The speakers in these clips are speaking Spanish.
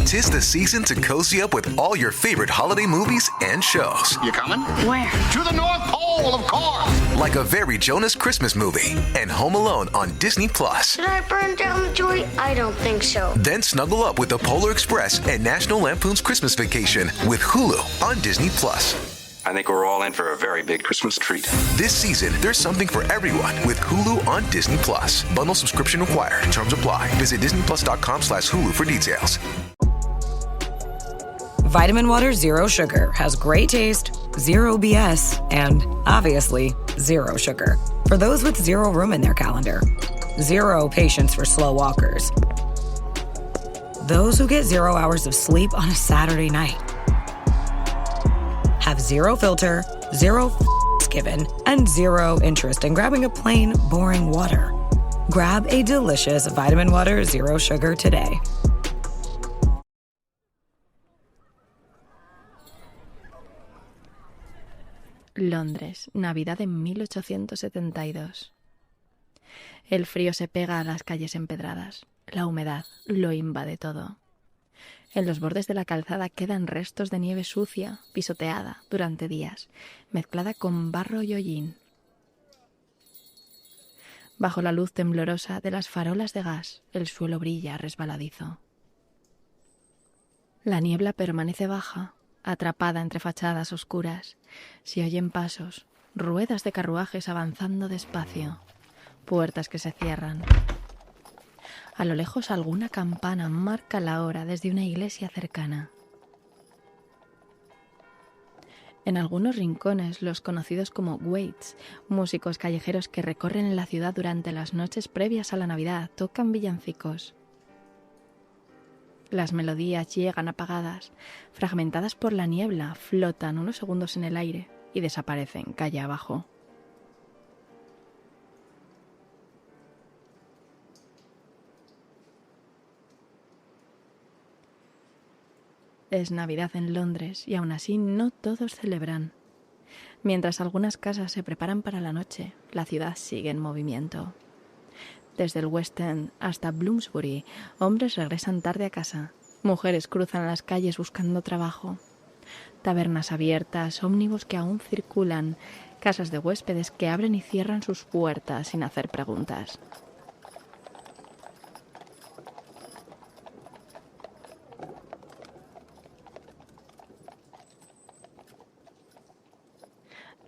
'Tis the season to cozy up with all your favorite holiday movies and shows. You coming? Where? To the North Pole, of course. Like A Very Jonas Christmas Movie and Home Alone on Disney+. Should I burn down the joint? I don't think so. Then snuggle up with The Polar Express and National Lampoon's Christmas Vacation with Hulu on Disney+. I think we're all in for a very big Christmas treat. This season, there's something for everyone with Hulu on Disney+. Bundle subscription required. Terms apply. Visit disneyplus.com/Hulu for details. Vitamin Water Zero Sugar has great taste, zero BS, and obviously zero sugar. For those with zero room in their calendar. Zero patience for slow walkers. Those who get 0 hours of sleep on a Saturday night. Have zero filter, zero given, and zero interest in grabbing a plain, boring water. Grab a delicious Vitamin Water Zero Sugar today. Londres, Navidad de 1872. El frío se pega a las calles empedradas. La humedad lo invade todo. En los bordes de la calzada quedan restos de nieve sucia, pisoteada durante días, mezclada con barro y hollín. Bajo la luz temblorosa de las farolas de gas, el suelo brilla resbaladizo. La niebla permanece baja, atrapada entre fachadas oscuras. Se oyen pasos, ruedas de carruajes avanzando despacio, puertas que se cierran. A lo lejos alguna campana marca la hora desde una iglesia cercana. En algunos rincones, los conocidos como waits, músicos callejeros que recorren la ciudad durante las noches previas a la Navidad, tocan villancicos. Las melodías llegan apagadas, fragmentadas por la niebla, flotan unos segundos en el aire y desaparecen calle abajo. Es Navidad en Londres y aún así no todos celebran. Mientras algunas casas se preparan para la noche, la ciudad sigue en movimiento. Desde el West End hasta Bloomsbury, hombres regresan tarde a casa, mujeres cruzan las calles buscando trabajo. Tabernas abiertas, ómnibus que aún circulan, casas de huéspedes que abren y cierran sus puertas sin hacer preguntas.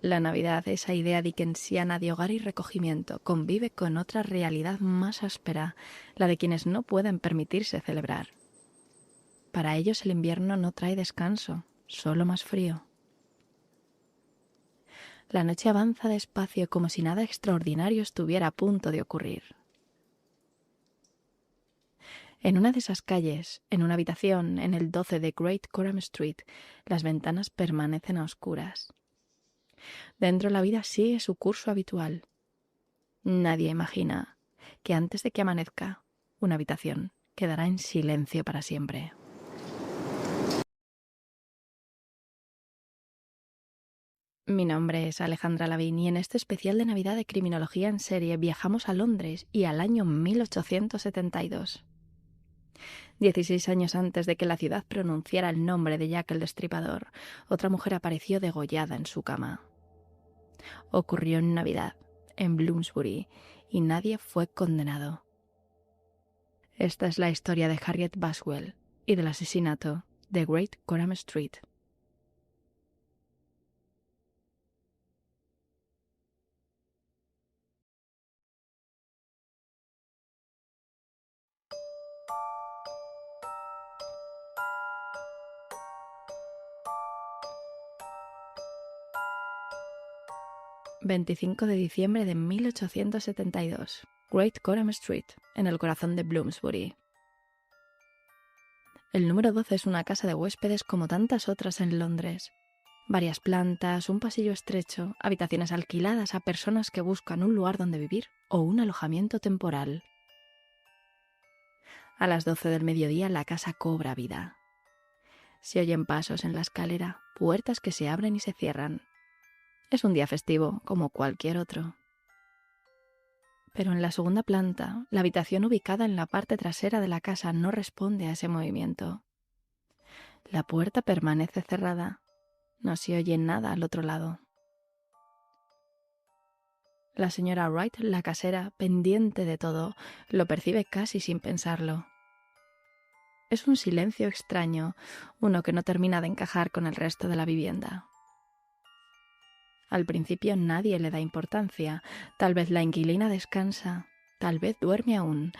La Navidad, esa idea dickensiana de hogar y recogimiento, convive con otra realidad más áspera, la de quienes no pueden permitirse celebrar. Para ellos el invierno no trae descanso, solo más frío. La noche avanza despacio como si nada extraordinario estuviera a punto de ocurrir. En una de esas calles, en una habitación en el 12 de Great Coram Street, las ventanas permanecen a oscuras. Dentro la vida sigue su curso habitual. Nadie imagina que antes de que amanezca, una habitación quedará en silencio para siempre. Mi nombre es Alejandra Lavín y en este especial de Navidad de Criminología en Serie viajamos a Londres y al año 1872. 16 años antes de que la ciudad pronunciara el nombre de Jack el Destripador, otra mujer apareció degollada en su cama. Ocurrió en Navidad, en Bloomsbury, y nadie fue condenado. Esta es la historia de Harriet Baswell y del asesinato de Great Coram Street. ...25 de diciembre de 1872... Great Coram Street, en el corazón de Bloomsbury. El número 12 es una casa de huéspedes como tantas otras en Londres. Varias plantas, un pasillo estrecho, habitaciones alquiladas a personas que buscan un lugar donde vivir o un alojamiento temporal. A las 12 del mediodía la casa cobra vida. Se oyen pasos en la escalera, puertas que se abren y se cierran. Es un día festivo, como cualquier otro. Pero en la segunda planta, la habitación ubicada en la parte trasera de la casa no responde a ese movimiento. La puerta permanece cerrada. No se oye nada al otro lado. La señora Wright, la casera, pendiente de todo, lo percibe casi sin pensarlo. Es un silencio extraño, uno que no termina de encajar con el resto de la vivienda. Al principio nadie le da importancia. Tal vez la inquilina descansa, tal vez duerme aún.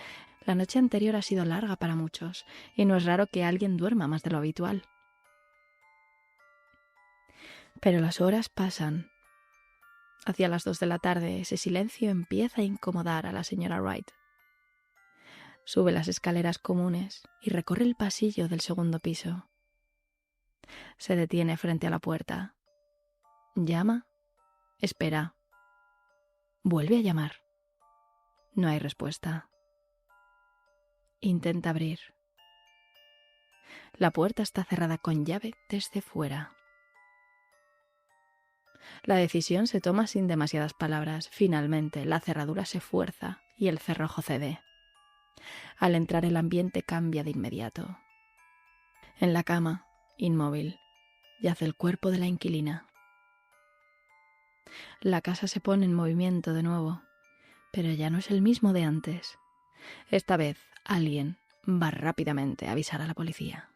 La noche anterior ha sido larga para muchos, y no es raro que alguien duerma más de lo habitual. Pero las horas pasan. Hacia las 2 de la tarde, ese silencio empieza a incomodar a la señora Wright. Sube las escaleras comunes y recorre el pasillo del segundo piso. Se detiene frente a la puerta. Llama. Espera. Vuelve a llamar. No hay respuesta. Intenta abrir. La puerta está cerrada con llave desde fuera. La decisión se toma sin demasiadas palabras. Finalmente, la cerradura se fuerza y el cerrojo cede. Al entrar, el ambiente cambia de inmediato. En la cama, inmóvil, yace el cuerpo de la inquilina. La casa se pone en movimiento de nuevo, pero ya no es el mismo de antes. Esta vez, alguien va rápidamente a avisar a la policía.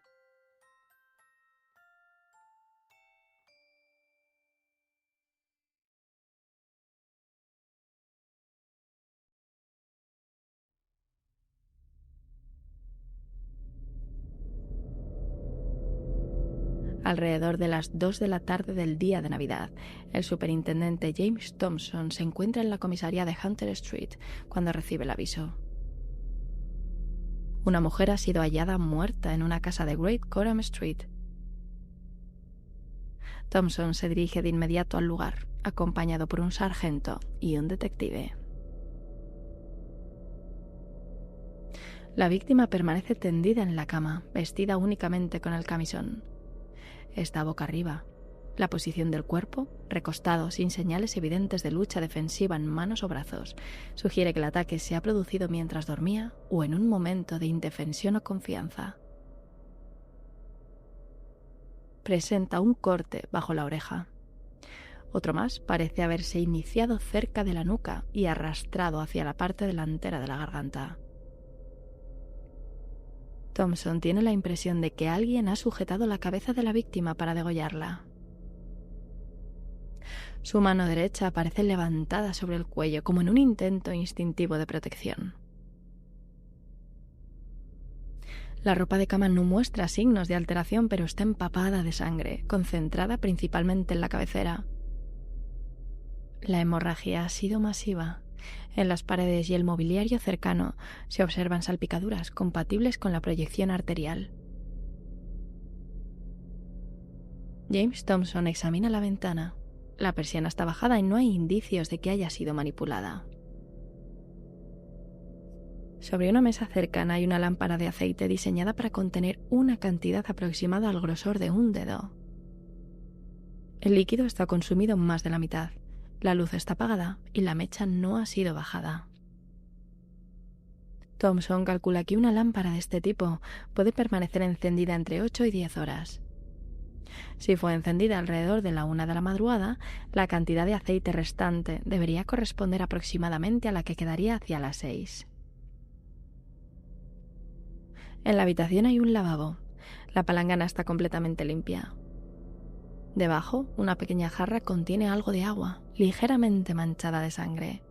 Alrededor de las 2 de la tarde del día de Navidad, el superintendente James Thompson se encuentra en la comisaría de Hunter Street cuando recibe el aviso. Una mujer ha sido hallada muerta en una casa de Great Coram Street. Thompson se dirige de inmediato al lugar, acompañado por un sargento y un detective. La víctima permanece tendida en la cama, vestida únicamente con el camisón. Está boca arriba. La posición del cuerpo, recostado sin señales evidentes de lucha defensiva en manos o brazos, sugiere que el ataque se ha producido mientras dormía o en un momento de indefensión o confianza. Presenta un corte bajo la oreja. Otro más parece haberse iniciado cerca de la nuca y arrastrado hacia la parte delantera de la garganta. Thompson tiene la impresión de que alguien ha sujetado la cabeza de la víctima para degollarla. Su mano derecha aparece levantada sobre el cuello como en un intento instintivo de protección. La ropa de cama no muestra signos de alteración, pero está empapada de sangre, concentrada principalmente en la cabecera. La hemorragia ha sido masiva. En las paredes y el mobiliario cercano se observan salpicaduras compatibles con la proyección arterial. James Thompson examina la ventana. La persiana está bajada y no hay indicios de que haya sido manipulada. Sobre una mesa cercana hay una lámpara de aceite diseñada para contener una cantidad aproximada al grosor de un dedo. El líquido está consumido más de la mitad. La luz está apagada y la mecha no ha sido bajada. Thompson calcula que una lámpara de este tipo puede permanecer encendida entre 8 y 10 horas. Si fue encendida alrededor de la 1 de la madrugada, la cantidad de aceite restante debería corresponder aproximadamente a la que quedaría hacia las 6. En la habitación hay un lavabo. La palangana está completamente limpia. Debajo, una pequeña jarra contiene algo de agua, ligeramente manchada de sangre.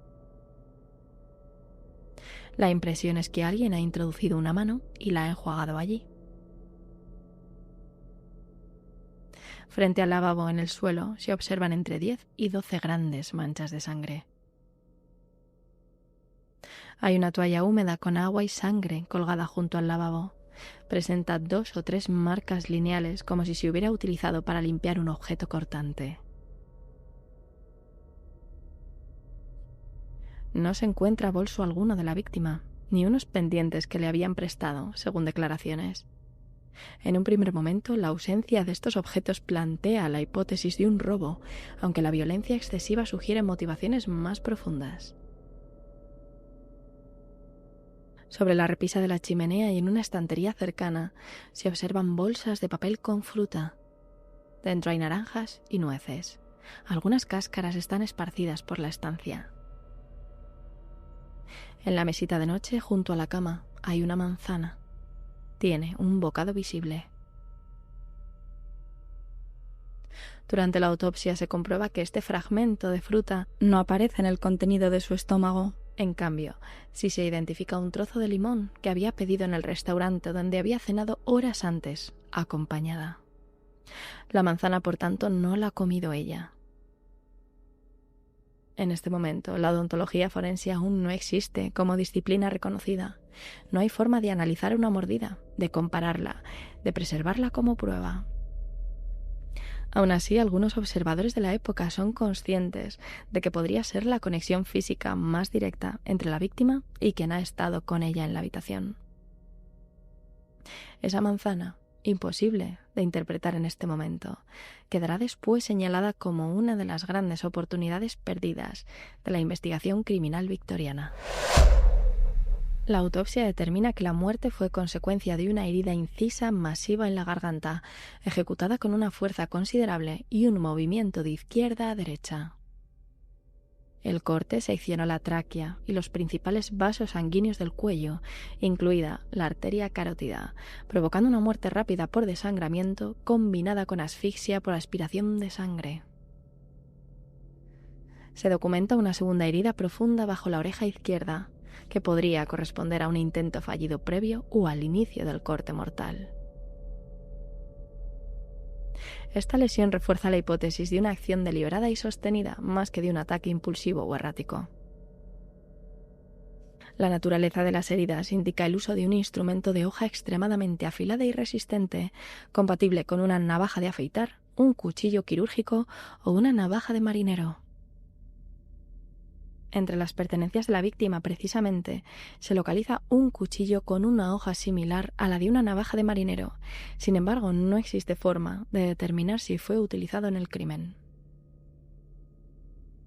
La impresión es que alguien ha introducido una mano y la ha enjuagado allí. Frente al lavabo en el suelo se observan entre 10 y 12 grandes manchas de sangre. Hay una toalla húmeda con agua y sangre colgada junto al lavabo. Presenta 2 o 3 marcas lineales como si se hubiera utilizado para limpiar un objeto cortante. No se encuentra bolso alguno de la víctima, ni unos pendientes que le habían prestado, según declaraciones. En un primer momento, la ausencia de estos objetos plantea la hipótesis de un robo, aunque la violencia excesiva sugiere motivaciones más profundas. Sobre la repisa de la chimenea y en una estantería cercana se observan bolsas de papel con fruta. Dentro hay naranjas y nueces. Algunas cáscaras están esparcidas por la estancia. En la mesita de noche, junto a la cama, hay una manzana. Tiene un bocado visible. Durante la autopsia se comprueba que este fragmento de fruta no aparece en el contenido de su estómago. En cambio, sí se identifica un trozo de limón que había pedido en el restaurante donde había cenado horas antes, acompañada. La manzana, por tanto, no la ha comido ella. En este momento, la odontología forense aún no existe como disciplina reconocida. No hay forma de analizar una mordida, de compararla, de preservarla como prueba. Aún así, algunos observadores de la época son conscientes de que podría ser la conexión física más directa entre la víctima y quien ha estado con ella en la habitación. Esa manzana, imposible de interpretar en este momento, quedará después señalada como una de las grandes oportunidades perdidas de la investigación criminal victoriana. La autopsia determina que la muerte fue consecuencia de una herida incisa masiva en la garganta, ejecutada con una fuerza considerable y un movimiento de izquierda a derecha. El corte seccionó la tráquea y los principales vasos sanguíneos del cuello, incluida la arteria carótida, provocando una muerte rápida por desangramiento combinada con asfixia por aspiración de sangre. Se documenta una segunda herida profunda bajo la oreja izquierda, que podría corresponder a un intento fallido previo o al inicio del corte mortal. Esta lesión refuerza la hipótesis de una acción deliberada y sostenida más que de un ataque impulsivo o errático. La naturaleza de las heridas indica el uso de un instrumento de hoja extremadamente afilada y resistente, compatible con una navaja de afeitar, un cuchillo quirúrgico o una navaja de marinero. Entre las pertenencias de la víctima, precisamente, se localiza un cuchillo con una hoja similar a la de una navaja de marinero. Sin embargo, no existe forma de determinar si fue utilizado en el crimen.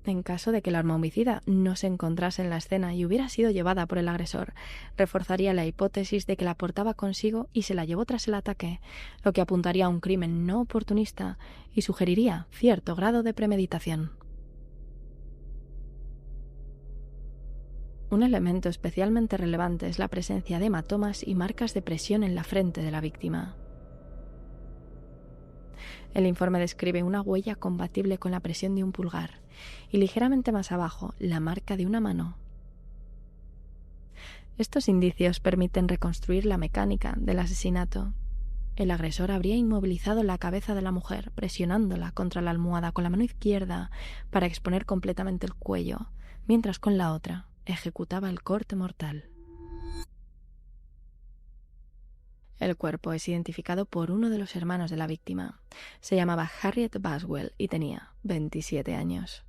En caso de que el arma homicida no se encontrase en la escena y hubiera sido llevada por el agresor, reforzaría la hipótesis de que la portaba consigo y se la llevó tras el ataque, lo que apuntaría a un crimen no oportunista y sugeriría cierto grado de premeditación. Un elemento especialmente relevante es la presencia de hematomas y marcas de presión en la frente de la víctima. El informe describe una huella compatible con la presión de un pulgar y ligeramente más abajo la marca de una mano. Estos indicios permiten reconstruir la mecánica del asesinato. El agresor habría inmovilizado la cabeza de la mujer, presionándola contra la almohada con la mano izquierda para exponer completamente el cuello, mientras con la otra ejecutaba el corte mortal. El cuerpo es identificado por uno de los hermanos de la víctima. Se llamaba Harriet Baswell y tenía 27 años.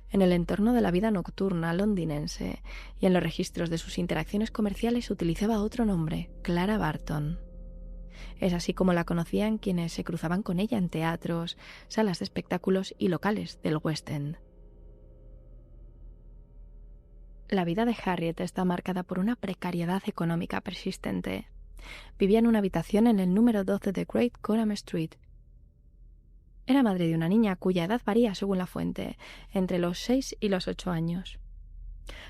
En el entorno de la vida nocturna londinense y en los registros de sus interacciones comerciales utilizaba otro nombre, Clara Barton. Es así como la conocían quienes se cruzaban con ella en teatros, salas de espectáculos y locales del West End. La vida de Harriet está marcada por una precariedad económica persistente. Vivía en una habitación en el número 12 de Great Coram Street. Era madre de una niña cuya edad varía según la fuente, entre los 6 y los 8 años.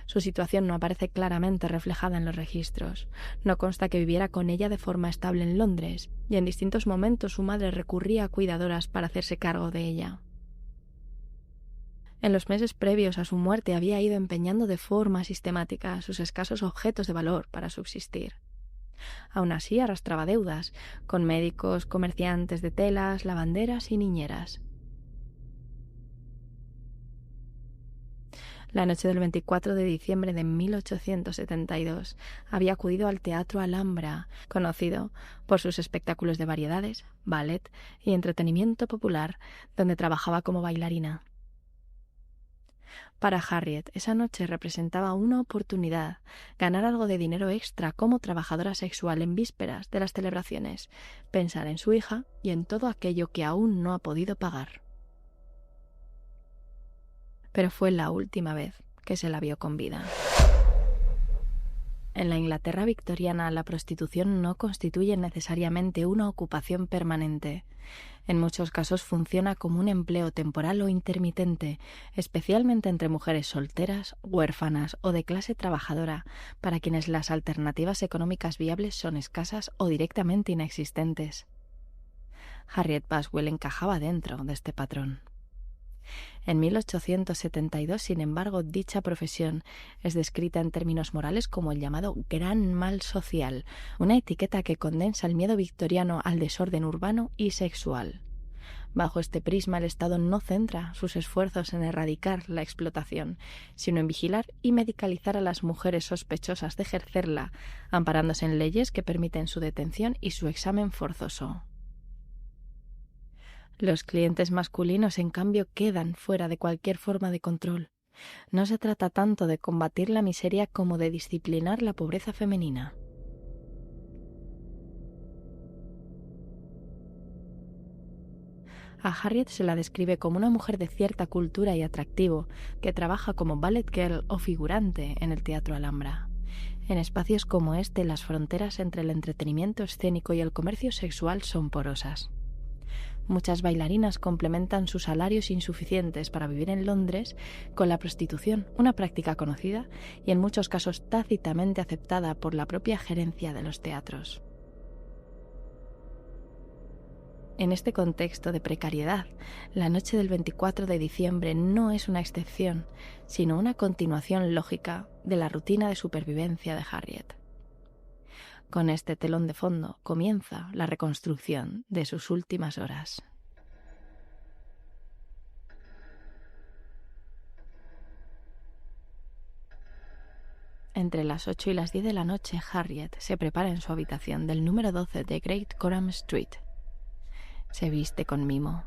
Su situación no aparece claramente reflejada en los registros. No consta que viviera con ella de forma estable en Londres, y en distintos momentos su madre recurría a cuidadoras para hacerse cargo de ella. En los meses previos a su muerte había ido empeñando de forma sistemática sus escasos objetos de valor para subsistir. Aún así arrastraba deudas, con médicos, comerciantes de telas, lavanderas y niñeras. La noche del 24 de diciembre de 1872 había acudido al Teatro Alhambra, conocido por sus espectáculos de variedades, ballet y entretenimiento popular, donde trabajaba como bailarina. Para Harriet, esa noche representaba una oportunidad, ganar algo de dinero extra como trabajadora sexual en vísperas de las celebraciones, pensar en su hija y en todo aquello que aún no ha podido pagar. Pero fue la última vez que se la vio con vida. En la Inglaterra victoriana, la prostitución no constituye necesariamente una ocupación permanente. En muchos casos funciona como un empleo temporal o intermitente, especialmente entre mujeres solteras, huérfanas o de clase trabajadora, para quienes las alternativas económicas viables son escasas o directamente inexistentes. Harriet Baswell encajaba dentro de este patrón. En 1872, sin embargo, dicha profesión es descrita en términos morales como el llamado gran mal social, una etiqueta que condensa el miedo victoriano al desorden urbano y sexual. Bajo este prisma, el Estado no centra sus esfuerzos en erradicar la explotación, sino en vigilar y medicalizar a las mujeres sospechosas de ejercerla, amparándose en leyes que permiten su detención y su examen forzoso. Los clientes masculinos, en cambio, quedan fuera de cualquier forma de control. No se trata tanto de combatir la miseria como de disciplinar la pobreza femenina. A Harriet se la describe como una mujer de cierta cultura y atractivo, que trabaja como ballet girl o figurante en el Teatro Alhambra. En espacios como este, las fronteras entre el entretenimiento escénico y el comercio sexual son porosas. Muchas bailarinas complementan sus salarios insuficientes para vivir en Londres con la prostitución, una práctica conocida y en muchos casos tácitamente aceptada por la propia gerencia de los teatros. En este contexto de precariedad, la noche del 24 de diciembre no es una excepción, sino una continuación lógica de la rutina de supervivencia de Harriet. Con este telón de fondo comienza la reconstrucción de sus últimas horas. Entre las 8 y las 10 de la noche, Harriet se prepara en su habitación del número 12 de Great Coram Street. Se viste con mimo.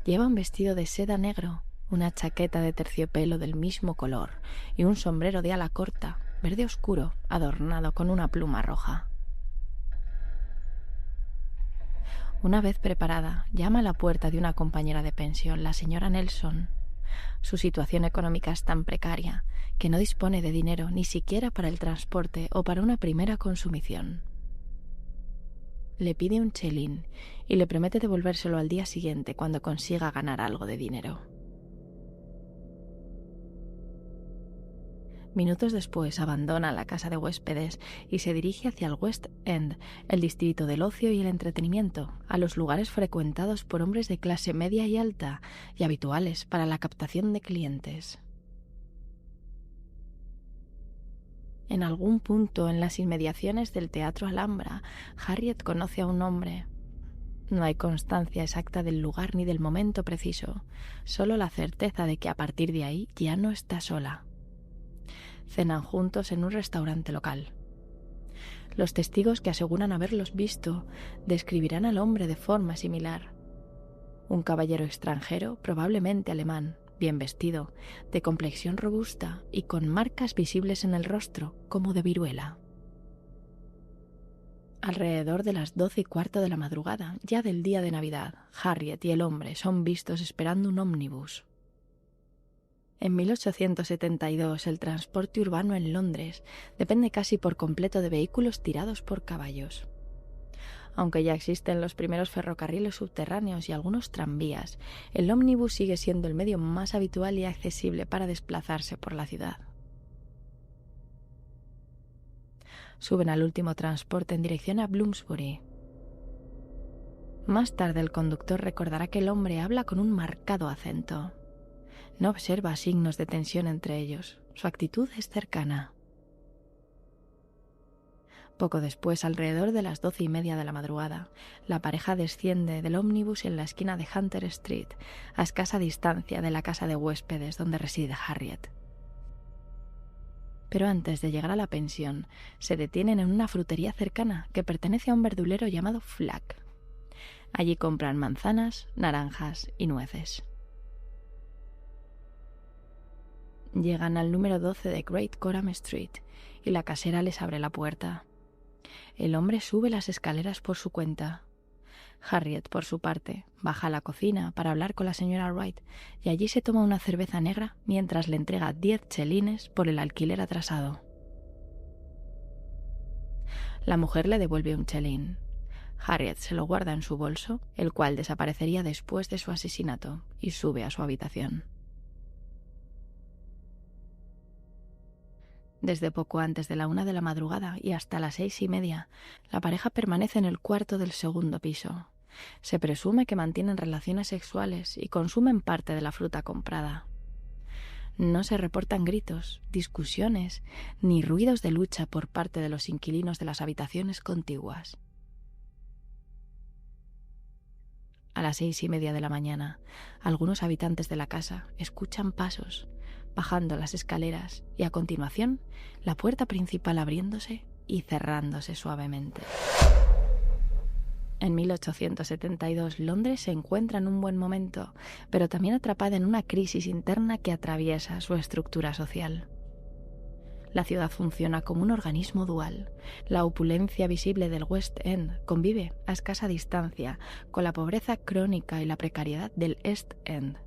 Lleva un vestido de seda negro, una chaqueta de terciopelo del mismo color y un sombrero de ala corta, verde oscuro, adornado con una pluma roja. Una vez preparada, llama a la puerta de una compañera de pensión, la señora Nelson. Su situación económica es tan precaria que no dispone de dinero ni siquiera para el transporte o para una primera consumición. Le pide un chelín y le promete devolvérselo al día siguiente cuando consiga ganar algo de dinero. Minutos después abandona la casa de huéspedes y se dirige hacia el West End, el distrito del ocio y el entretenimiento, a los lugares frecuentados por hombres de clase media y alta y habituales para la captación de clientes. En algún punto en las inmediaciones del Teatro Alhambra, Harriet conoce a un hombre. No hay constancia exacta del lugar ni del momento preciso, solo la certeza de que a partir de ahí ya no está sola. Cenan juntos en un restaurante local. Los testigos que aseguran haberlos visto describirán al hombre de forma similar. Un caballero extranjero, probablemente alemán, bien vestido, de complexión robusta y con marcas visibles en el rostro como de viruela. Alrededor de las 12:15 de la madrugada, ya del día de Navidad, Harriet y el hombre son vistos esperando un ómnibus. En 1872, el transporte urbano en Londres depende casi por completo de vehículos tirados por caballos. Aunque ya existen los primeros ferrocarriles subterráneos y algunos tranvías, el ómnibus sigue siendo el medio más habitual y accesible para desplazarse por la ciudad. Suben al último transporte en dirección a Bloomsbury. Más tarde el conductor recordará que el hombre habla con un marcado acento. No observa signos de tensión entre ellos. Su actitud es cercana. Poco después, alrededor de las 12:30 de la madrugada, la pareja desciende del ómnibus en la esquina de Hunter Street, a escasa distancia de la casa de huéspedes donde reside Harriet. Pero antes de llegar a la pensión, se detienen en una frutería cercana que pertenece a un verdulero llamado Flack. Allí compran manzanas, naranjas y nueces. Llegan al número 12 de Great Coram Street y la casera les abre la puerta. El hombre sube las escaleras por su cuenta. Harriet, por su parte, baja a la cocina para hablar con la señora Wright y allí se toma una cerveza negra mientras le entrega 10 chelines por el alquiler atrasado. La mujer le devuelve un chelín. Harriet se lo guarda en su bolso, el cual desaparecería después de su asesinato, y sube a su habitación. Desde poco antes de la 1 de la madrugada y hasta las 6:30, la pareja permanece en el cuarto del segundo piso. Se presume que mantienen relaciones sexuales y consumen parte de la fruta comprada. No se reportan gritos, discusiones, ni ruidos de lucha por parte de los inquilinos de las habitaciones contiguas. A las 6:30 de la mañana, algunos habitantes de la casa escuchan pasos, bajando las escaleras y a continuación la puerta principal abriéndose y cerrándose suavemente. En 1872 Londres se encuentra en un buen momento, pero también atrapada en una crisis interna que atraviesa su estructura social. La ciudad funciona como un organismo dual. La opulencia visible del West End convive a escasa distancia con la pobreza crónica y la precariedad del East End.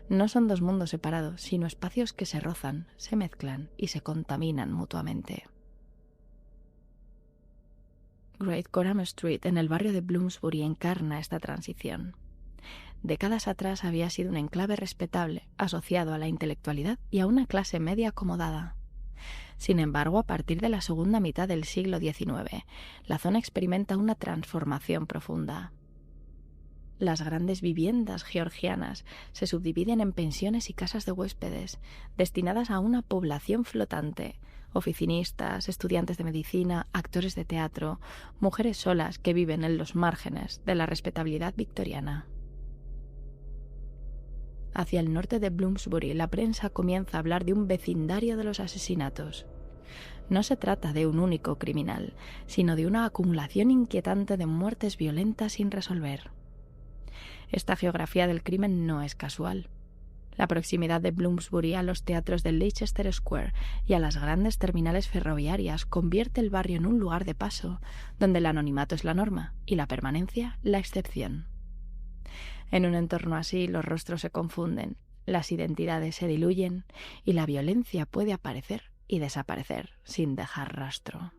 No son dos mundos separados, sino espacios que se rozan, se mezclan y se contaminan mutuamente. Great Coram Street, en el barrio de Bloomsbury, encarna esta transición. Décadas atrás había sido un enclave respetable, asociado a la intelectualidad y a una clase media acomodada. Sin embargo, a partir de la segunda mitad del siglo XIX, la zona experimenta una transformación profunda. Las grandes viviendas georgianas se subdividen en pensiones y casas de huéspedes, destinadas a una población flotante: oficinistas, estudiantes de medicina, actores de teatro, mujeres solas que viven en los márgenes de la respetabilidad victoriana. Hacia el norte de Bloomsbury, la prensa comienza a hablar de un vecindario de los asesinatos. No se trata de un único criminal, sino de una acumulación inquietante de muertes violentas sin resolver. Esta geografía del crimen no es casual. La proximidad de Bloomsbury a los teatros de Leicester Square y a las grandes terminales ferroviarias convierte el barrio en un lugar de paso, donde el anonimato es la norma y la permanencia la excepción. En un entorno así, los rostros se confunden, las identidades se diluyen y la violencia puede aparecer y desaparecer sin dejar rastro.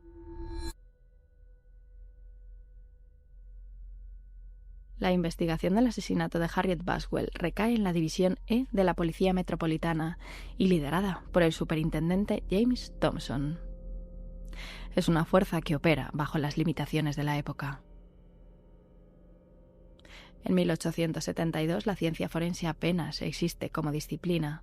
La investigación del asesinato de Harriet Baswell recae en la División E de la Policía Metropolitana y liderada por el superintendente James Thompson. Es una fuerza que opera bajo las limitaciones de la época. En 1872 la ciencia forense apenas existe como disciplina.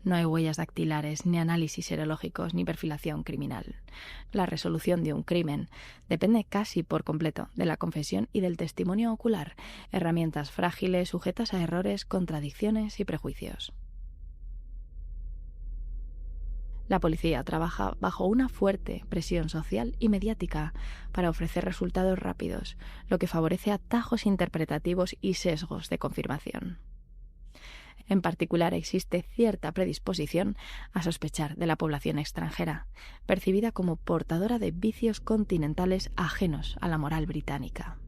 No hay huellas dactilares, ni análisis serológicos, ni perfilación criminal. La resolución de un crimen depende casi por completo de la confesión y del testimonio ocular, herramientas frágiles sujetas a errores, contradicciones y prejuicios. La policía trabaja bajo una fuerte presión social y mediática para ofrecer resultados rápidos, lo que favorece atajos interpretativos y sesgos de confirmación. En particular, existe cierta predisposición a sospechar de la población extranjera, percibida como portadora de vicios continentales ajenos a la moral británica.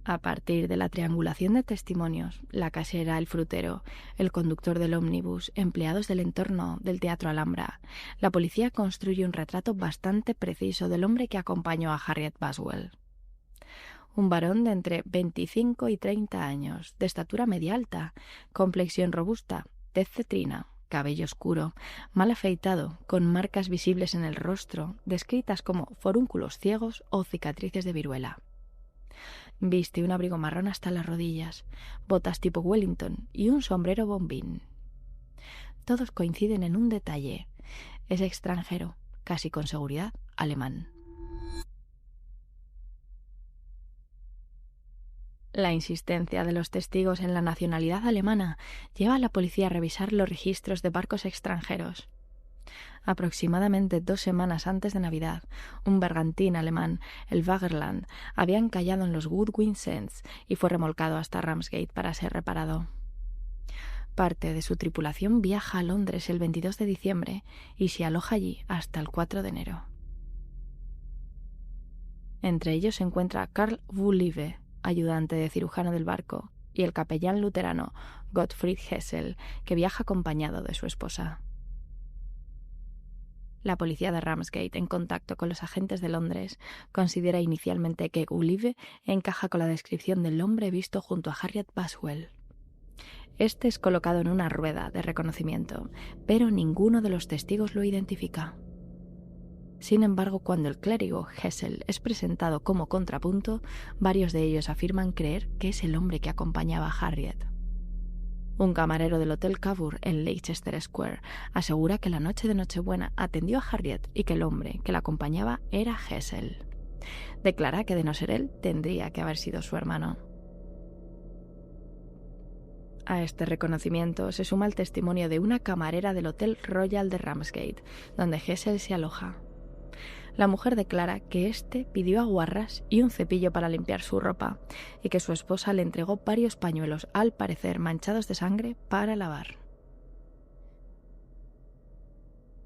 A partir de la triangulación de testimonios, la casera, el frutero, el conductor del ómnibus, empleados del entorno del Teatro Alhambra, la policía construye un retrato bastante preciso del hombre que acompañó a Harriet Baswell. Un varón de entre 25 y 30 años, de estatura media alta, complexión robusta, tez cetrina, cabello oscuro, mal afeitado, con marcas visibles en el rostro, descritas como forúnculos ciegos o cicatrices de viruela. Viste un abrigo marrón hasta las rodillas, botas tipo Wellington y un sombrero bombín. Todos coinciden en un detalle: es extranjero, casi con seguridad alemán. La insistencia de los testigos en la nacionalidad alemana lleva a la policía a revisar los registros de barcos extranjeros. Aproximadamente 2 semanas antes de Navidad, un bergantín alemán, el Wagerland, había encallado en los Goodwin Sands y fue remolcado hasta Ramsgate para ser reparado. Parte de su tripulación viaja a Londres el 22 de diciembre y se aloja allí hasta el 4 de enero. Entre ellos se encuentra Karl Woollive, ayudante de cirujano del barco, y el capellán luterano Gottfried Hessel, que viaja acompañado de su esposa. La policía de Ramsgate, en contacto con los agentes de Londres, considera inicialmente que Gulliver encaja con la descripción del hombre visto junto a Harriet Baswell. Este es colocado en una rueda de reconocimiento, pero ninguno de los testigos lo identifica. Sin embargo, cuando el clérigo Hessel es presentado como contrapunto, varios de ellos afirman creer que es el hombre que acompañaba a Harriet. Un camarero del Hotel Cavour en Leicester Square asegura que la noche de Nochebuena atendió a Harriet y que el hombre que la acompañaba era Hessel. Declara que de no ser él, tendría que haber sido su hermano. A este reconocimiento se suma el testimonio de una camarera del Hotel Royal de Ramsgate, donde Hessel se aloja. La mujer declara que éste pidió aguarrás y un cepillo para limpiar su ropa y que su esposa le entregó varios pañuelos, al parecer manchados de sangre, para lavar.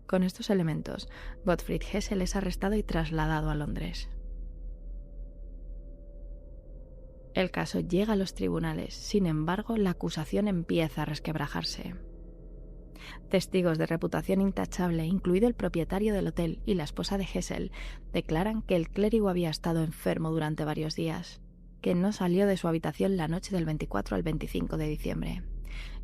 Con estos elementos, Gottfried Hessel es arrestado y trasladado a Londres. El caso llega a los tribunales, sin embargo, la acusación empieza a resquebrajarse. Testigos de reputación intachable, incluido el propietario del hotel y la esposa de Hessel, declaran que el clérigo había estado enfermo durante varios días, que no salió de su habitación la noche del 24 al 25 de diciembre,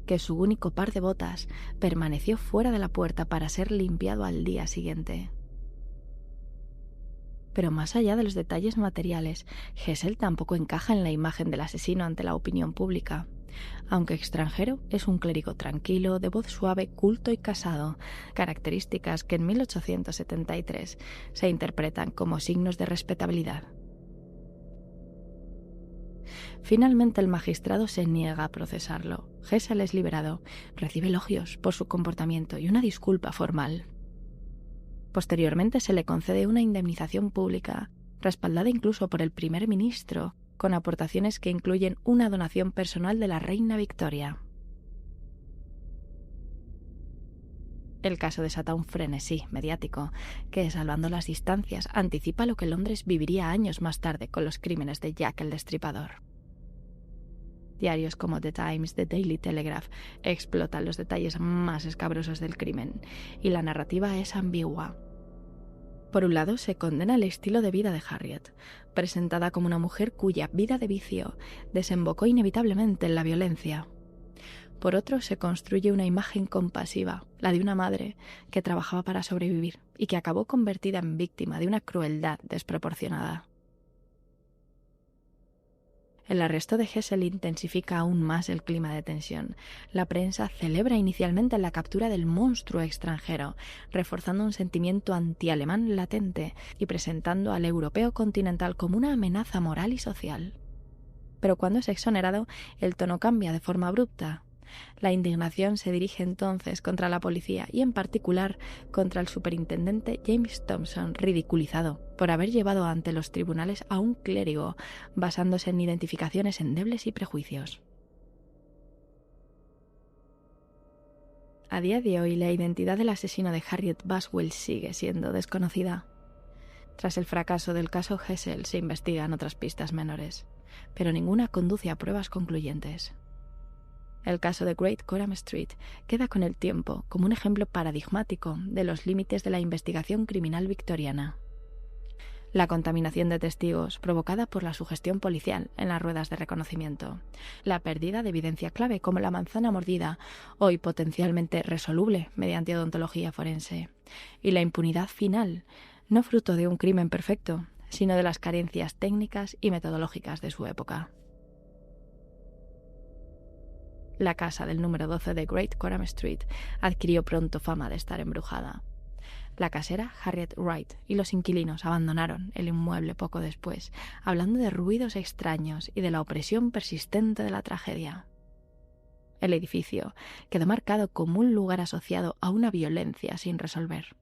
que su único par de botas permaneció fuera de la puerta para ser limpiado al día siguiente. Pero más allá de los detalles materiales, Hessel tampoco encaja en la imagen del asesino ante la opinión pública. Aunque extranjero, es un clérigo tranquilo, de voz suave, culto y casado, características que en 1873 se interpretan como signos de respetabilidad. Finalmente el magistrado se niega a procesarlo. Hessel es liberado, recibe elogios por su comportamiento y una disculpa formal. Posteriormente se le concede una indemnización pública, respaldada incluso por el primer ministro, con aportaciones que incluyen una donación personal de la reina Victoria. El caso desata un frenesí mediático que, salvando las distancias, anticipa lo que Londres viviría años más tarde con los crímenes de Jack el Destripador. Diarios como The Times, The Daily Telegraph explotan los detalles más escabrosos del crimen, y la narrativa es ambigua. Por un lado, se condena el estilo de vida de Harriet, presentada como una mujer cuya vida de vicio desembocó inevitablemente en la violencia. Por otro, se construye una imagen compasiva, la de una madre que trabajaba para sobrevivir y que acabó convertida en víctima de una crueldad desproporcionada. El arresto de Hessel intensifica aún más el clima de tensión. La prensa celebra inicialmente la captura del monstruo extranjero, reforzando un sentimiento antialemán latente y presentando al europeo continental como una amenaza moral y social. Pero cuando es exonerado, el tono cambia de forma abrupta. La indignación se dirige entonces contra la policía y en particular contra el superintendente James Thompson, ridiculizado por haber llevado ante los tribunales a un clérigo basándose en identificaciones endebles y prejuicios. A día de hoy, la identidad del asesino de Harriet Baswell sigue siendo desconocida. Tras el fracaso del caso Hessel se investigan otras pistas menores, pero ninguna conduce a pruebas concluyentes. El caso de Great Coram Street queda con el tiempo como un ejemplo paradigmático de los límites de la investigación criminal victoriana. La contaminación de testigos provocada por la sugestión policial en las ruedas de reconocimiento, la pérdida de evidencia clave como la manzana mordida, hoy potencialmente resoluble mediante odontología forense, y la impunidad final, no fruto de un crimen perfecto, sino de las carencias técnicas y metodológicas de su época. La casa del número 12 de Great Coram Street adquirió pronto fama de estar embrujada. La casera Harriet Wright y los inquilinos abandonaron el inmueble poco después, hablando de ruidos extraños y de la opresión persistente de la tragedia. El edificio quedó marcado como un lugar asociado a una violencia sin resolver.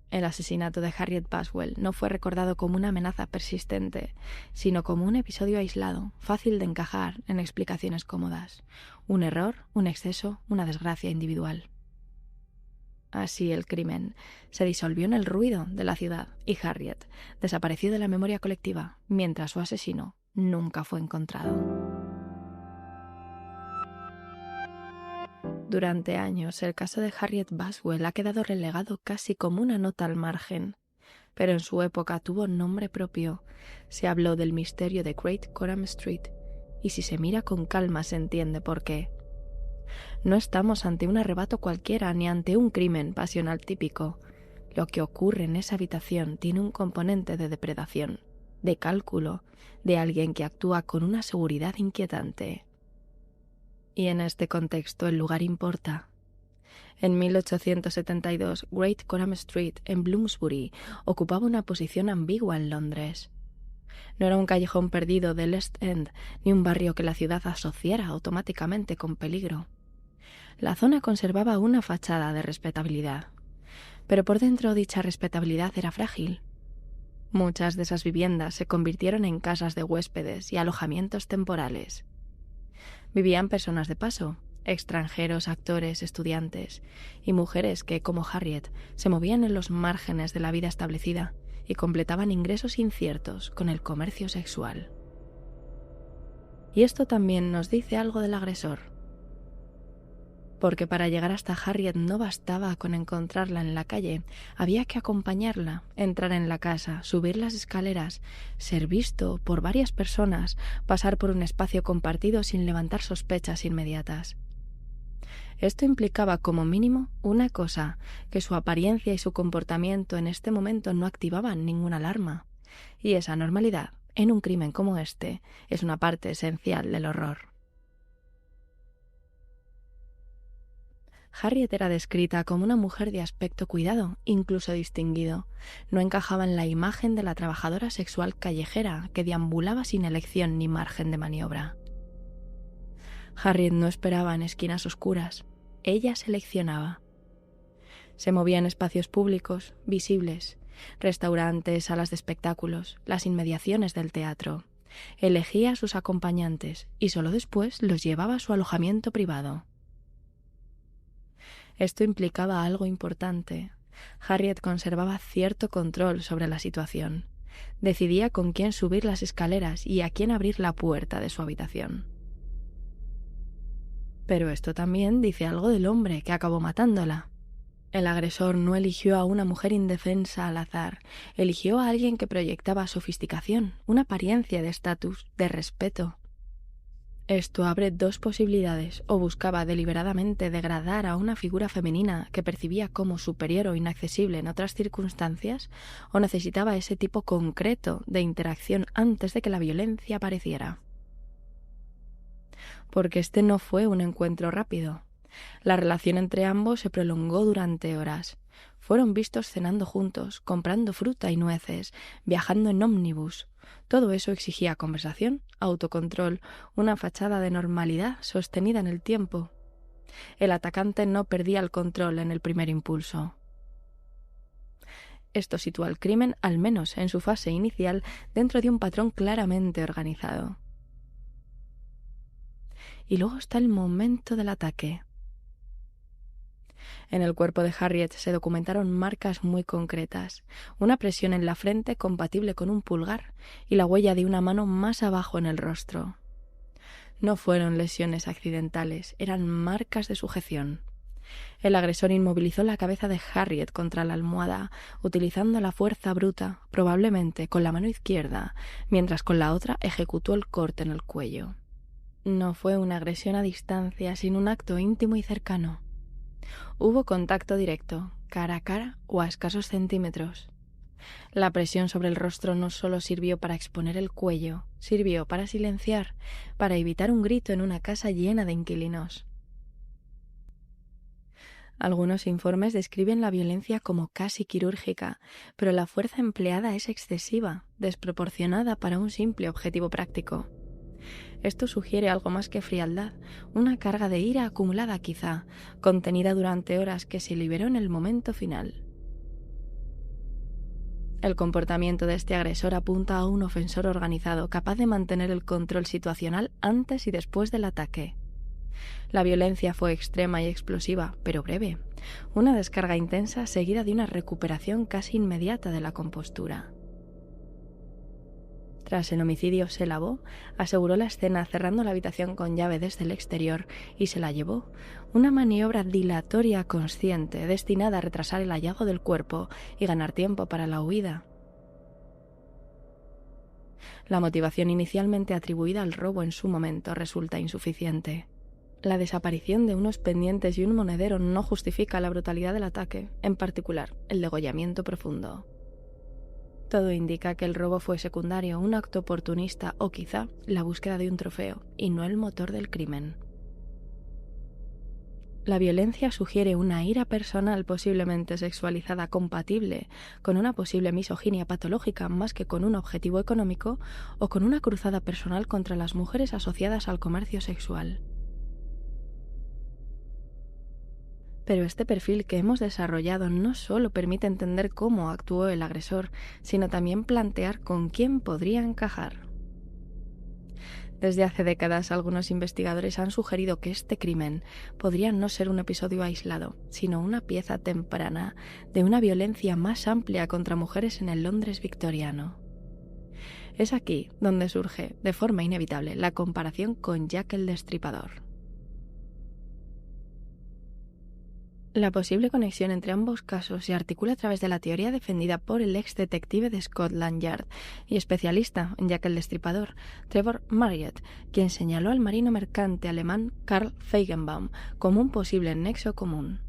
El asesinato de Harriet Baswell no fue recordado como una amenaza persistente, sino como un episodio aislado, fácil de encajar en explicaciones cómodas. Un error, un exceso, una desgracia individual. Así el crimen se disolvió en el ruido de la ciudad y Harriet desapareció de la memoria colectiva, mientras su asesino nunca fue encontrado. Durante años, el caso de Harriet Baswell ha quedado relegado casi como una nota al margen, pero en su época tuvo nombre propio. Se habló del misterio de Great Coram Street, y si se mira con calma se entiende por qué. No estamos ante un arrebato cualquiera ni ante un crimen pasional típico. Lo que ocurre en esa habitación tiene un componente de depredación, de cálculo, de alguien que actúa con una seguridad inquietante. Y en este contexto el lugar importa. En 1872, Great Coram Street, en Bloomsbury, ocupaba una posición ambigua en Londres. No era un callejón perdido del East End, ni un barrio que la ciudad asociara automáticamente con peligro. La zona conservaba una fachada de respetabilidad, pero por dentro dicha respetabilidad era frágil. Muchas de esas viviendas se convirtieron en casas de huéspedes y alojamientos temporales. Vivían personas de paso, extranjeros, actores, estudiantes y mujeres que, como Harriet, se movían en los márgenes de la vida establecida y completaban ingresos inciertos con el comercio sexual. Y esto también nos dice algo del agresor. Porque para llegar hasta Harriet no bastaba con encontrarla en la calle, había que acompañarla, entrar en la casa, subir las escaleras, ser visto por varias personas, pasar por un espacio compartido sin levantar sospechas inmediatas. Esto implicaba como mínimo una cosa, que su apariencia y su comportamiento en este momento no activaban ninguna alarma, y esa normalidad, en un crimen como este, es una parte esencial del horror. Harriet era descrita como una mujer de aspecto cuidado, incluso distinguido. No encajaba en la imagen de la trabajadora sexual callejera que deambulaba sin elección ni margen de maniobra. Harriet no esperaba en esquinas oscuras. Ella seleccionaba. Se movía en espacios públicos, visibles, restaurantes, salas de espectáculos, las inmediaciones del teatro. Elegía a sus acompañantes y solo después los llevaba a su alojamiento privado. Esto implicaba algo importante. Harriet conservaba cierto control sobre la situación. Decidía con quién subir las escaleras y a quién abrir la puerta de su habitación. Pero esto también dice algo del hombre que acabó matándola. El agresor no eligió a una mujer indefensa al azar, eligió a alguien que proyectaba sofisticación, una apariencia de estatus, de respeto. Esto abre dos posibilidades: o buscaba deliberadamente degradar a una figura femenina que percibía como superior o inaccesible en otras circunstancias, o necesitaba ese tipo concreto de interacción antes de que la violencia apareciera. Porque este no fue un encuentro rápido. La relación entre ambos se prolongó durante horas. Fueron vistos cenando juntos, comprando fruta y nueces, viajando en ómnibus. Todo eso exigía conversación, autocontrol, una fachada de normalidad sostenida en el tiempo. El atacante no perdía el control en el primer impulso. Esto sitúa al crimen, al menos en su fase inicial, dentro de un patrón claramente organizado. Y luego está el momento del ataque. En el cuerpo de Harriet se documentaron marcas muy concretas, una presión en la frente compatible con un pulgar y la huella de una mano más abajo en el rostro. No fueron lesiones accidentales, eran marcas de sujeción. El agresor inmovilizó la cabeza de Harriet contra la almohada, utilizando la fuerza bruta, probablemente con la mano izquierda, mientras con la otra ejecutó el corte en el cuello. No fue una agresión a distancia, sino un acto íntimo y cercano. Hubo contacto directo, cara a cara o a escasos centímetros. La presión sobre el rostro no solo sirvió para exponer el cuello, sirvió para silenciar, para evitar un grito en una casa llena de inquilinos. Algunos informes describen la violencia como casi quirúrgica, pero la fuerza empleada es excesiva, desproporcionada para un simple objetivo práctico. Esto sugiere algo más que frialdad, una carga de ira acumulada quizá, contenida durante horas que se liberó en el momento final. El comportamiento de este agresor apunta a un ofensor organizado capaz de mantener el control situacional antes y después del ataque. La violencia fue extrema y explosiva, pero breve, una descarga intensa seguida de una recuperación casi inmediata de la compostura. Tras el homicidio se lavó, aseguró la escena cerrando la habitación con llave desde el exterior y se la llevó, una maniobra dilatoria consciente destinada a retrasar el hallazgo del cuerpo y ganar tiempo para la huida. La motivación inicialmente atribuida al robo en su momento resulta insuficiente. La desaparición de unos pendientes y un monedero no justifica la brutalidad del ataque, en particular el degollamiento profundo. Todo indica que el robo fue secundario, un acto oportunista o quizá la búsqueda de un trofeo, y no el motor del crimen. La violencia sugiere una ira personal posiblemente sexualizada compatible con una posible misoginia patológica más que con un objetivo económico o con una cruzada personal contra las mujeres asociadas al comercio sexual. Pero este perfil que hemos desarrollado no solo permite entender cómo actuó el agresor, sino también plantear con quién podría encajar. Desde hace décadas, algunos investigadores han sugerido que este crimen podría no ser un episodio aislado, sino una pieza temprana de una violencia más amplia contra mujeres en el Londres victoriano. Es aquí donde surge, de forma inevitable, la comparación con Jack el Destripador. La posible conexión entre ambos casos se articula a través de la teoría defendida por el ex detective de Scotland Yard y especialista en Jack el Destripador, Trevor Marriott, quien señaló al marino mercante alemán Karl Feigenbaum como un posible nexo común.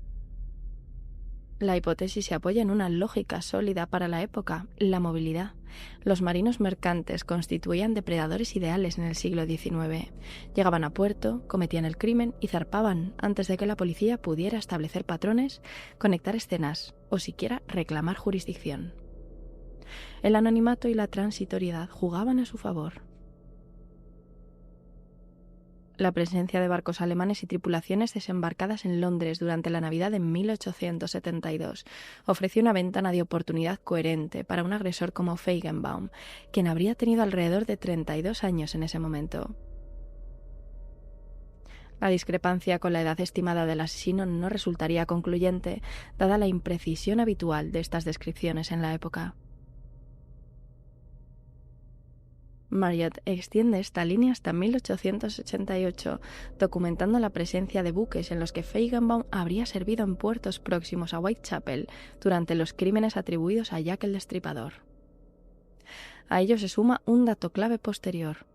La hipótesis se apoya en una lógica sólida para la época, la movilidad. Los marinos mercantes constituían depredadores ideales en el siglo XIX. Llegaban a puerto, cometían el crimen y zarpaban antes de que la policía pudiera establecer patrones, conectar escenas o siquiera reclamar jurisdicción. El anonimato y la transitoriedad jugaban a su favor. La presencia de barcos alemanes y tripulaciones desembarcadas en Londres durante la Navidad de 1872 ofreció una ventana de oportunidad coherente para un agresor como Feigenbaum, quien habría tenido alrededor de 32 años en ese momento. La discrepancia con la edad estimada del asesino no resultaría concluyente, dada la imprecisión habitual de estas descripciones en la época. Marriott extiende esta línea hasta 1888, documentando la presencia de buques en los que Feigenbaum habría servido en puertos próximos a Whitechapel durante los crímenes atribuidos a Jack el Destripador. A ello se suma un dato clave posterior.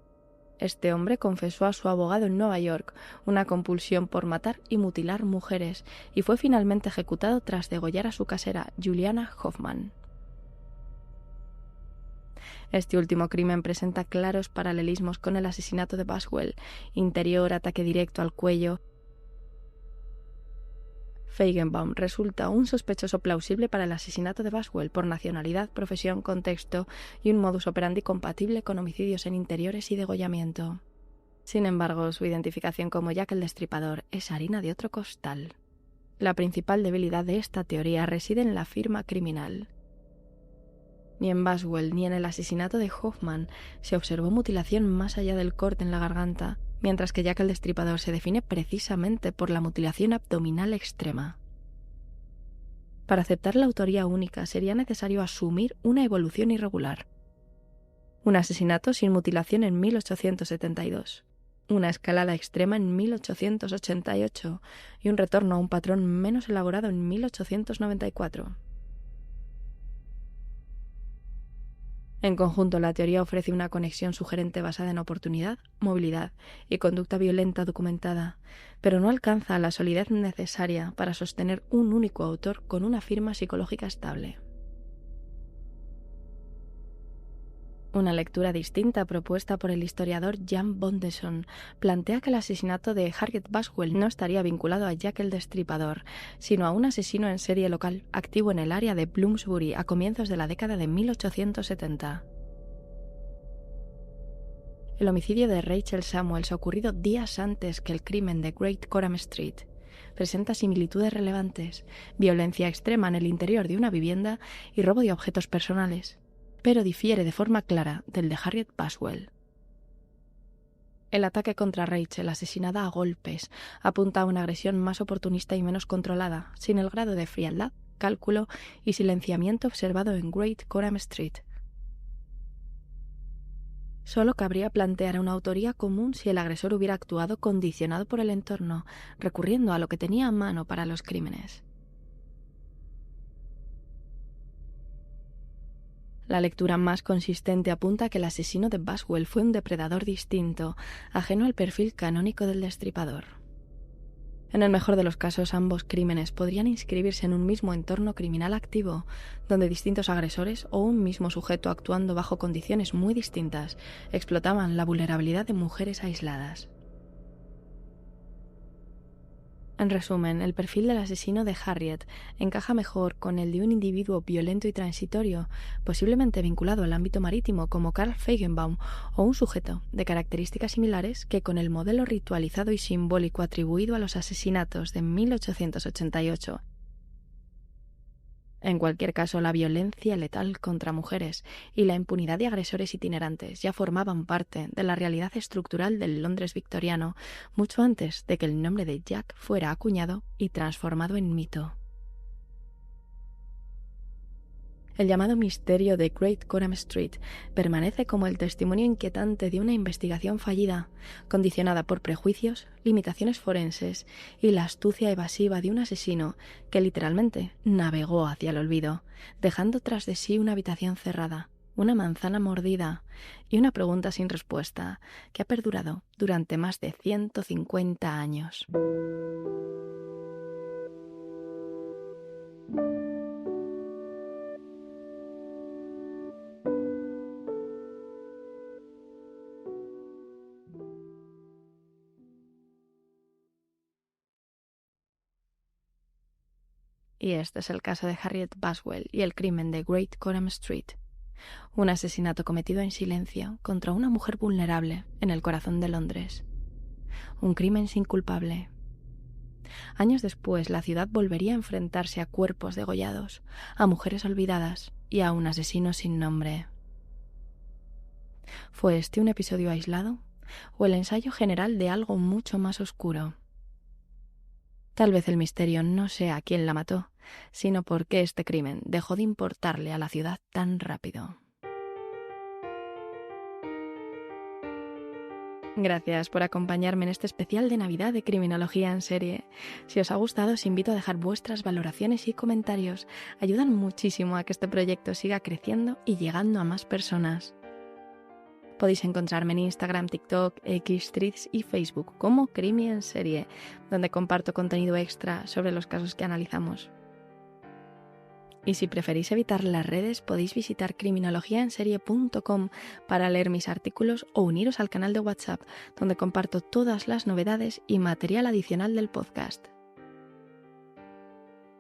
Este hombre confesó a su abogado en Nueva York una compulsión por matar y mutilar mujeres y fue finalmente ejecutado tras degollar a su casera, Juliana Hoffman. Este último crimen presenta claros paralelismos con el asesinato de Boswell, interior, ataque directo al cuello. Feigenbaum resulta un sospechoso plausible para el asesinato de Boswell por nacionalidad, profesión, contexto y un modus operandi compatible con homicidios en interiores y degollamiento. Sin embargo, su identificación como Jack el Destripador es harina de otro costal. La principal debilidad de esta teoría reside en la firma criminal. Ni en Boswell ni en el asesinato de Hoffman se observó mutilación más allá del corte en la garganta, mientras que Jack el Destripador se define precisamente por la mutilación abdominal extrema. Para aceptar la autoría única sería necesario asumir una evolución irregular. Un asesinato sin mutilación en 1872, una escalada extrema en 1888 y un retorno a un patrón menos elaborado en 1894. En conjunto, la teoría ofrece una conexión sugerente basada en oportunidad, movilidad y conducta violenta documentada, pero no alcanza la solidez necesaria para sostener un único autor con una firma psicológica estable. Una lectura distinta propuesta por el historiador Jan Bondeson plantea que el asesinato de Harriet Boswell no estaría vinculado a Jack el Destripador, sino a un asesino en serie local activo en el área de Bloomsbury a comienzos de la década de 1870. El homicidio de Rachel Samuels, ocurrido días antes que el crimen de Great Coram Street, presenta similitudes relevantes: violencia extrema en el interior de una vivienda y robo de objetos personales, pero difiere de forma clara del de Harriet Boswell. El ataque contra Rachel, asesinada a golpes, apunta a una agresión más oportunista y menos controlada, sin el grado de frialdad, cálculo y silenciamiento observado en Great Coram Street. Solo cabría plantear una autoría común si el agresor hubiera actuado condicionado por el entorno, recurriendo a lo que tenía a mano para los crímenes. La lectura más consistente apunta a que el asesino de Buswell fue un depredador distinto, ajeno al perfil canónico del destripador. En el mejor de los casos, ambos crímenes podrían inscribirse en un mismo entorno criminal activo, donde distintos agresores o un mismo sujeto actuando bajo condiciones muy distintas explotaban la vulnerabilidad de mujeres aisladas. En resumen, el perfil del asesino de Harriet encaja mejor con el de un individuo violento y transitorio, posiblemente vinculado al ámbito marítimo como Carl Feigenbaum, o un sujeto de características similares que con el modelo ritualizado y simbólico atribuido a los asesinatos de 1888. En cualquier caso, la violencia letal contra mujeres y la impunidad de agresores itinerantes ya formaban parte de la realidad estructural del Londres victoriano, mucho antes de que el nombre de Jack fuera acuñado y transformado en mito. El llamado misterio de Great Coram Street permanece como el testimonio inquietante de una investigación fallida, condicionada por prejuicios, limitaciones forenses y la astucia evasiva de un asesino que literalmente navegó hacia el olvido, dejando tras de sí una habitación cerrada, una manzana mordida y una pregunta sin respuesta que ha perdurado durante más de 150 años. Y este es el caso de Harriet Buswell y el crimen de Great Coram Street. Un asesinato cometido en silencio contra una mujer vulnerable en el corazón de Londres. Un crimen sin culpable. Años después, la ciudad volvería a enfrentarse a cuerpos degollados, a mujeres olvidadas y a un asesino sin nombre. ¿Fue este un episodio aislado o el ensayo general de algo mucho más oscuro? Tal vez el misterio no sea quién la mató, sino por qué este crimen dejó de importarle a la ciudad tan rápido. Gracias por acompañarme en este especial de Navidad de Criminología en Serie. Si os ha gustado, os invito a dejar vuestras valoraciones y comentarios. Ayudan muchísimo a que este proyecto siga creciendo y llegando a más personas. Podéis encontrarme en Instagram, TikTok, X, Threads y Facebook como Crimi en Serie, donde comparto contenido extra sobre los casos que analizamos. Y si preferís evitar las redes, podéis visitar criminologiaenserie.com para leer mis artículos o uniros al canal de WhatsApp, donde comparto todas las novedades y material adicional del podcast.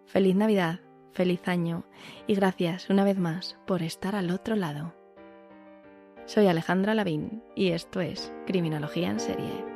Feliz Navidad, feliz año y gracias una vez más por estar al otro lado. Soy Alejandra Lavín y esto es Criminología en Serie.